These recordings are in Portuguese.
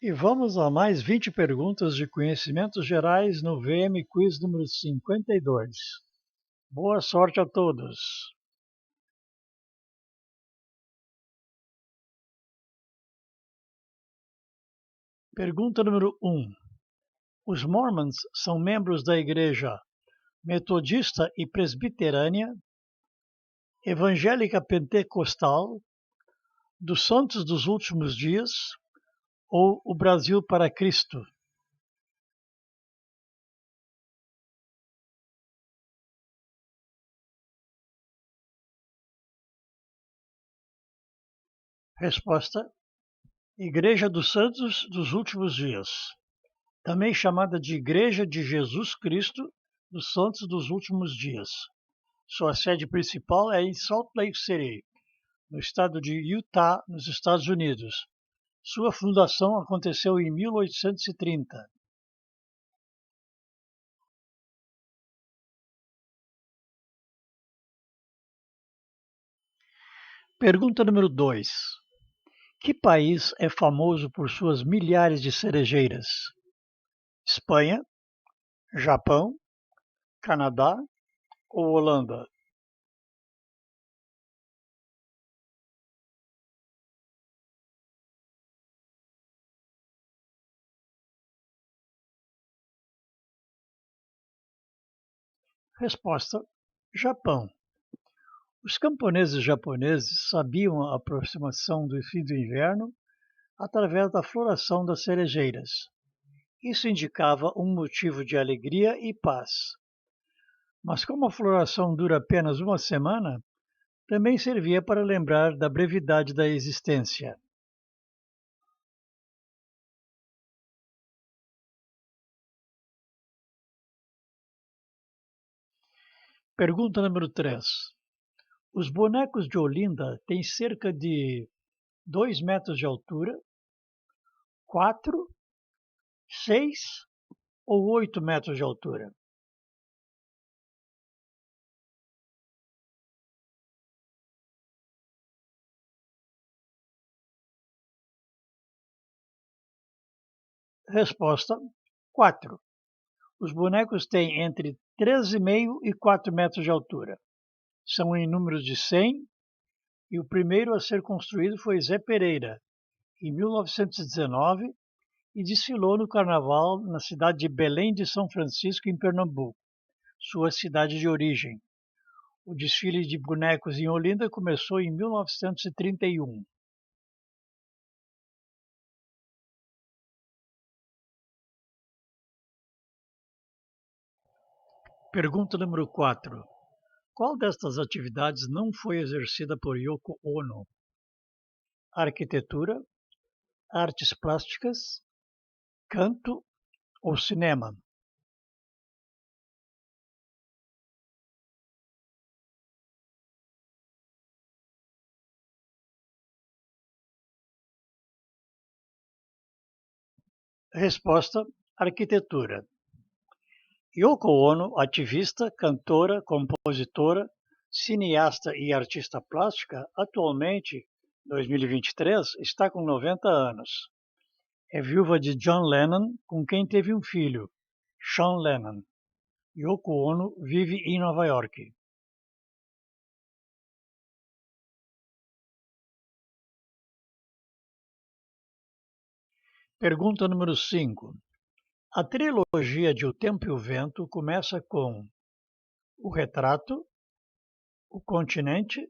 E vamos a mais 20 perguntas de conhecimentos gerais no VM Quiz número 52. Boa sorte a todos! Pergunta número 1. Os Mormons são membros da Igreja Metodista e Presbiterânea, Evangélica Pentecostal, dos Santos dos Últimos Dias ou o Brasil para Cristo? Resposta: Igreja dos Santos dos Últimos Dias, também chamada de Igreja de Jesus Cristo dos Santos dos Últimos Dias. Sua sede principal é em Salt Lake City, no estado de Utah, nos Estados Unidos. Sua fundação aconteceu em 1830. Pergunta número 2. Que país é famoso por suas milhares de cerejeiras? Espanha, Japão, Canadá ou Holanda? Resposta: Japão. Os camponeses japoneses sabiam a aproximação do fim do inverno através da floração das cerejeiras. Isso indicava um motivo de alegria e paz. Mas como a floração dura apenas uma semana, também servia para lembrar da brevidade da existência. Pergunta número 3. Os bonecos de Olinda têm cerca de 2 metros de altura, 4, 6 ou 8 metros de altura? Resposta: 4. Os bonecos têm entre 3,5 e 4 metros de altura. São em números de 100 e o primeiro a ser construído foi Zé Pereira, em 1919, e desfilou no Carnaval na cidade de Belém de São Francisco, em Pernambuco, sua cidade de origem. O desfile de bonecos em Olinda começou em 1931. Pergunta número 4. Qual destas atividades não foi exercida por Yoko Ono? Arquitetura, artes plásticas, canto ou cinema? Resposta: arquitetura. Yoko Ono, ativista, cantora, compositora, cineasta e artista plástica, atualmente, 2023, está com 90 anos. É viúva de John Lennon, com quem teve um filho, Sean Lennon. Yoko Ono vive em Nova York. Pergunta número 5. A trilogia de O Tempo e o Vento começa com o retrato, o continente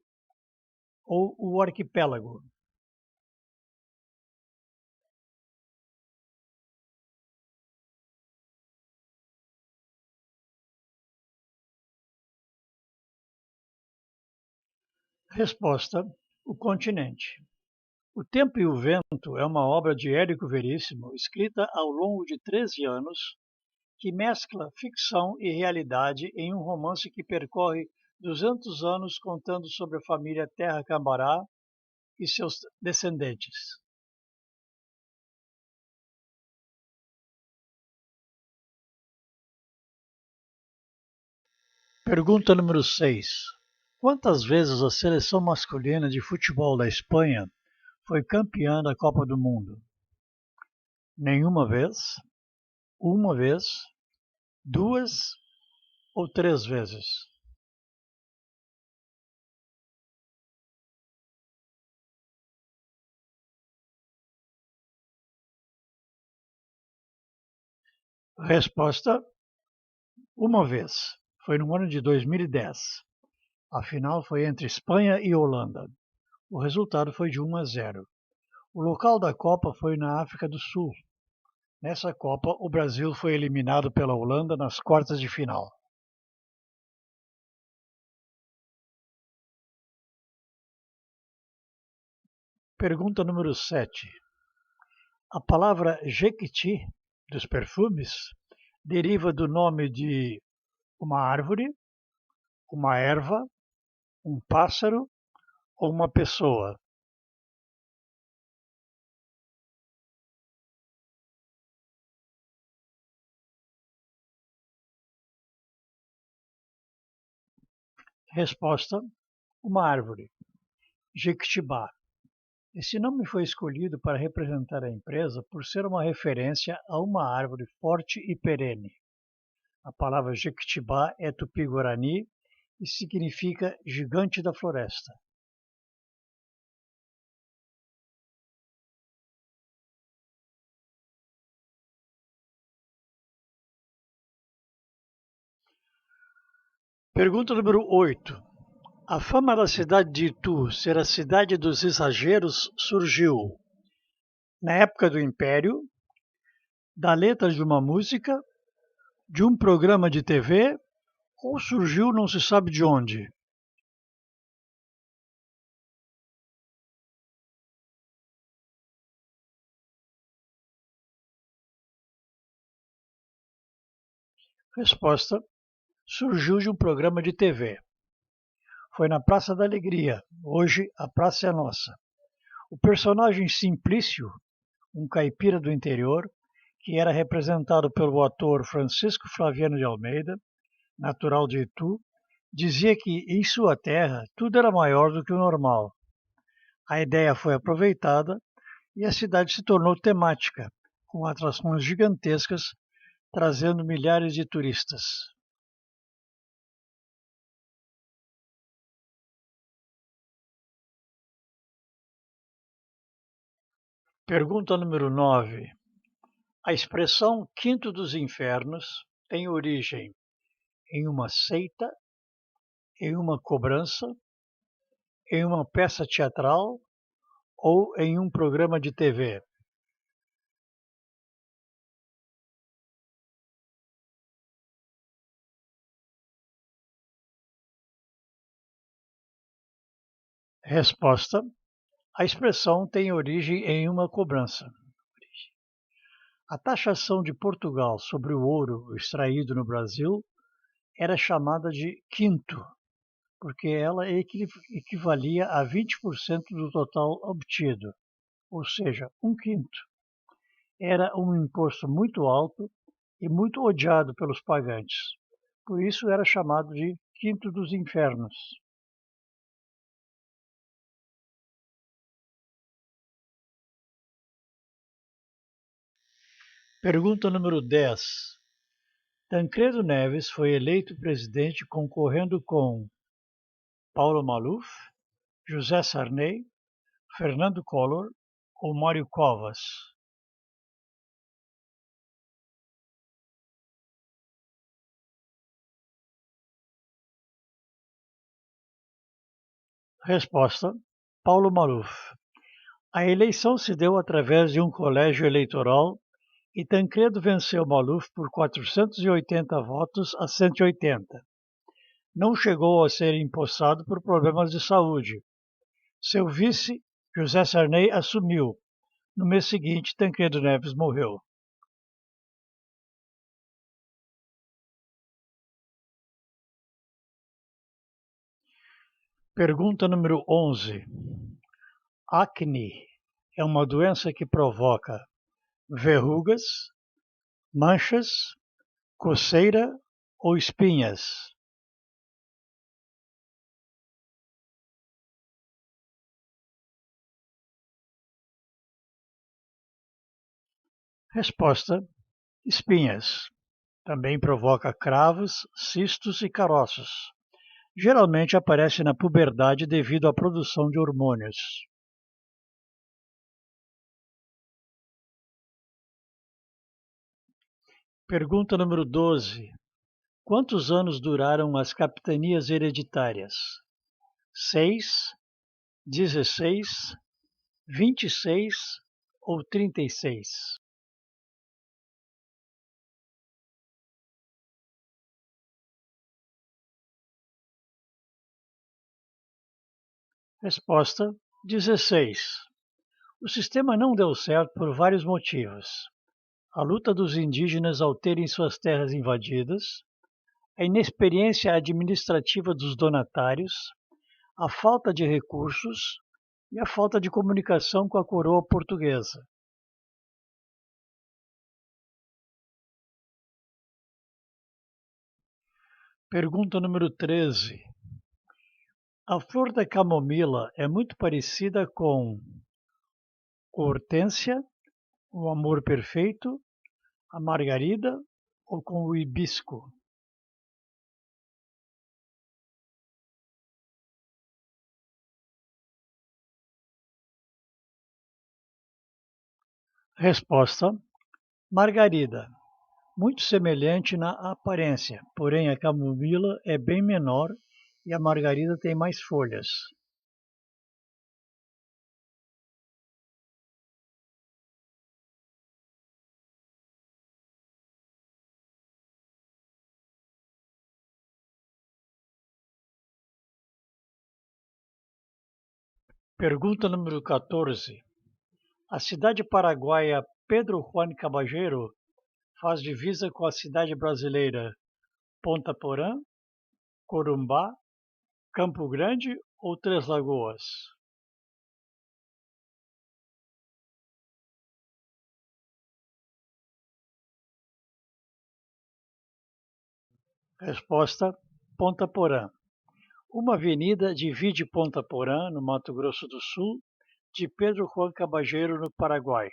ou o arquipélago? Resposta: o continente. O Tempo e o Vento é uma obra de Érico Veríssimo, escrita ao longo de 13 anos, que mescla ficção e realidade em um romance que percorre 200 anos contando sobre a família Terra Cambará e seus descendentes. Pergunta número 6. Quantas vezes a seleção masculina de futebol da Espanha foi campeã da Copa do Mundo? Nenhuma vez, uma vez, duas ou três vezes? Resposta: uma vez. Foi no ano de 2010. A final foi entre Espanha e Holanda. O resultado foi de 1-0. O local da Copa foi na África do Sul. Nessa Copa, o Brasil foi eliminado pela Holanda nas quartas de final. Pergunta número 7. A palavra Jequiti, dos perfumes, deriva do nome de uma árvore, uma erva, um pássaro ou uma pessoa? Resposta: uma árvore. Jequitibá. Esse nome foi escolhido para representar a empresa por ser uma referência a uma árvore forte e perene. A palavra Jequitibá é tupi-guarani e significa gigante da floresta. Pergunta número 8. A fama da cidade de Itu ser a cidade dos exageros surgiu na época do Império, da letra de uma música, de um programa de TV ou surgiu não se sabe de onde? Resposta: surgiu de um programa de TV. Foi na Praça da Alegria, hoje a Praça é Nossa. O personagem Simplício, um caipira do interior, que era representado pelo ator Francisco Flaviano de Almeida, natural de Itu, dizia que em sua terra tudo era maior do que o normal. A ideia foi aproveitada e a cidade se tornou temática, com atrações gigantescas, trazendo milhares de turistas. Pergunta número 9. A expressão Quinto dos Infernos tem origem em uma seita, em uma cobrança, em uma peça teatral ou em um programa de TV? Resposta: a expressão tem origem em uma cobrança. A taxação de Portugal sobre o ouro extraído no Brasil era chamada de quinto, porque ela equivalia a 20% do total obtido, ou seja, um quinto. Era um imposto muito alto e muito odiado pelos pagantes. Por isso era chamado de Quinto dos Infernos. Pergunta número 10. Tancredo Neves foi eleito presidente concorrendo com Paulo Maluf, José Sarney, Fernando Collor ou Mário Covas? Resposta: Paulo Maluf. A eleição se deu através de um colégio eleitoral e Tancredo venceu Maluf por 480 votos a 180. Não chegou a ser empossado por problemas de saúde. Seu vice, José Sarney, assumiu. No mês seguinte, Tancredo Neves morreu. Pergunta número 11. Acne é uma doença que provoca verrugas, manchas, coceira ou espinhas? Resposta: espinhas. Também provoca cravos, cistos e caroços. Geralmente aparece na puberdade devido à produção de hormônios. Pergunta número 12. Quantos anos duraram as capitanias hereditárias? 6, 16, 26 ou 36? Resposta: 16. O sistema não deu certo por vários motivos. A luta dos indígenas ao terem suas terras invadidas, a inexperiência administrativa dos donatários, a falta de recursos e a falta de comunicação com a coroa portuguesa. Pergunta número 13. A flor da camomila é muito parecida com hortênsia, o amor perfeito, a margarida ou com o hibisco? Resposta: margarida. Muito semelhante na aparência, porém a camomila é bem menor e a margarida tem mais folhas. Pergunta número 14. A cidade paraguaia Pedro Juan Caballero faz divisa com a cidade brasileira Ponta Porã, Corumbá, Campo Grande ou Três Lagoas? Resposta: Ponta Porã. Uma avenida divide Ponta Porã, no Mato Grosso do Sul, de Pedro Juan Caballero, no Paraguai.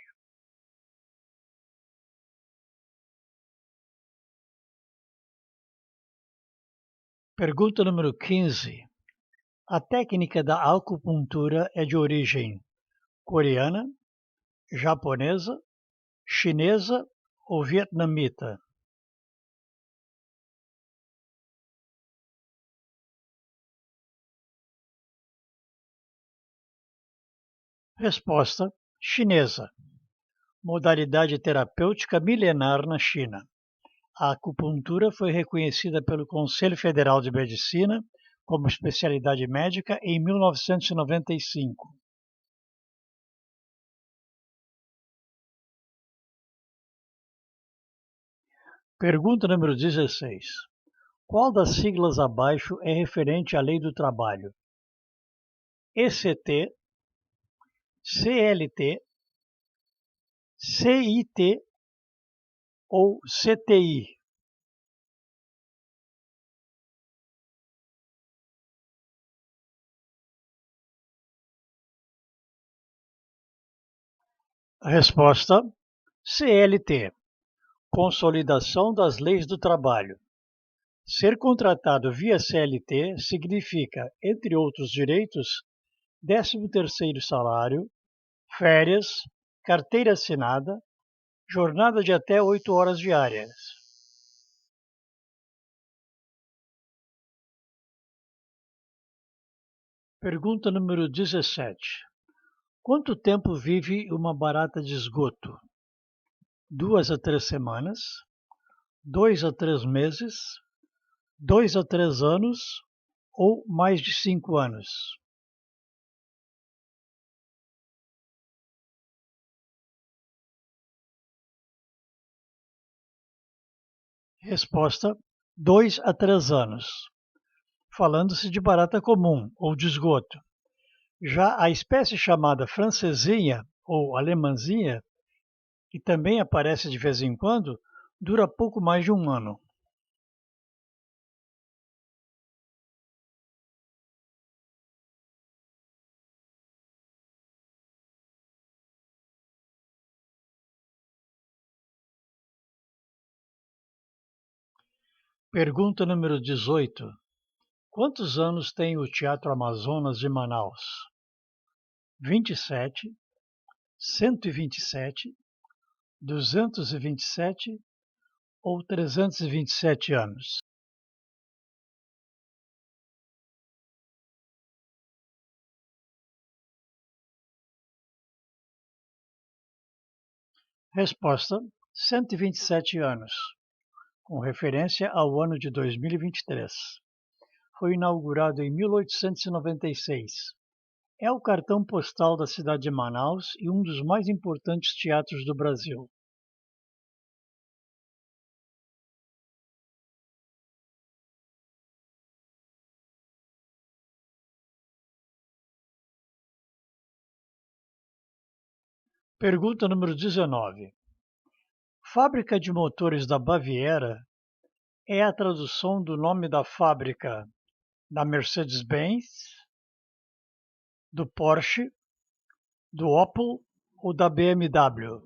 Pergunta número 15. A técnica da acupuntura é de origem coreana, japonesa, chinesa ou vietnamita? Resposta: chinesa. Modalidade terapêutica milenar na China. A acupuntura foi reconhecida pelo Conselho Federal de Medicina como especialidade médica em 1995. Pergunta número 16. Qual das siglas abaixo é referente à Lei do Trabalho? ECT, CLT, CIT ou CTI? Resposta: CLT. Consolidação das Leis do Trabalho. Ser contratado via CLT significa, entre outros direitos, 13º salário, férias, carteira assinada, jornada de até 8 horas diárias. Pergunta número 17. Quanto tempo vive uma barata de esgoto? 2 a 3 semanas, 2 a 3 meses, 2 a 3 anos ou mais de 5 anos? Resposta: 2 a 3 anos. Falando-se de barata comum ou de esgoto. Já a espécie chamada francesinha ou alemãzinha, que também aparece de vez em quando, dura pouco mais de um ano. Pergunta número 18. Quantos anos tem o Teatro Amazonas de Manaus? 27, 127, 227 ou 327 anos? Resposta: 127 anos, com referência ao ano de 2023. Foi inaugurado em 1896. É o cartão postal da cidade de Manaus e um dos mais importantes teatros do Brasil. Pergunta número 19. Fábrica de motores da Baviera é a tradução do nome da fábrica da Mercedes-Benz, do Porsche, do Opel ou da BMW?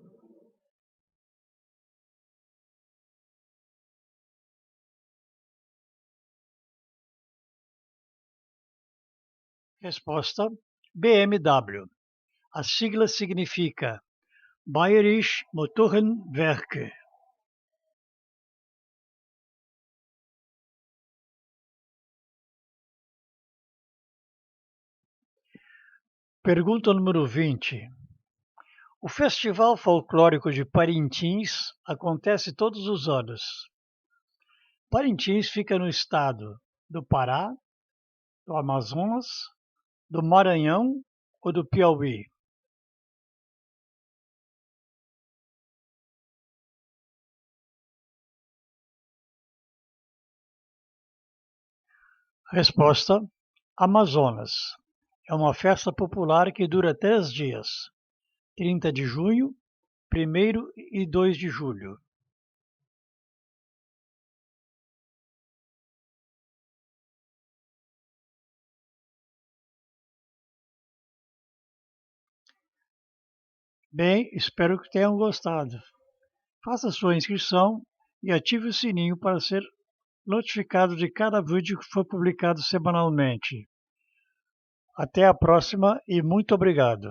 Resposta: BMW. A sigla significa Bayerische Motorenwerke. Pergunta número 20. O Festival Folclórico de Parintins acontece todos os anos. Parintins fica no estado do Pará, do Amazonas, do Maranhão ou do Piauí? Resposta: Amazonas. É uma festa popular que dura 3 dias, 30 de junho, 1º e 2 de julho. Bem, espero que tenham gostado. Faça sua inscrição e ative o sininho para ser notificado de cada vídeo que for publicado semanalmente. Até a próxima e muito obrigado.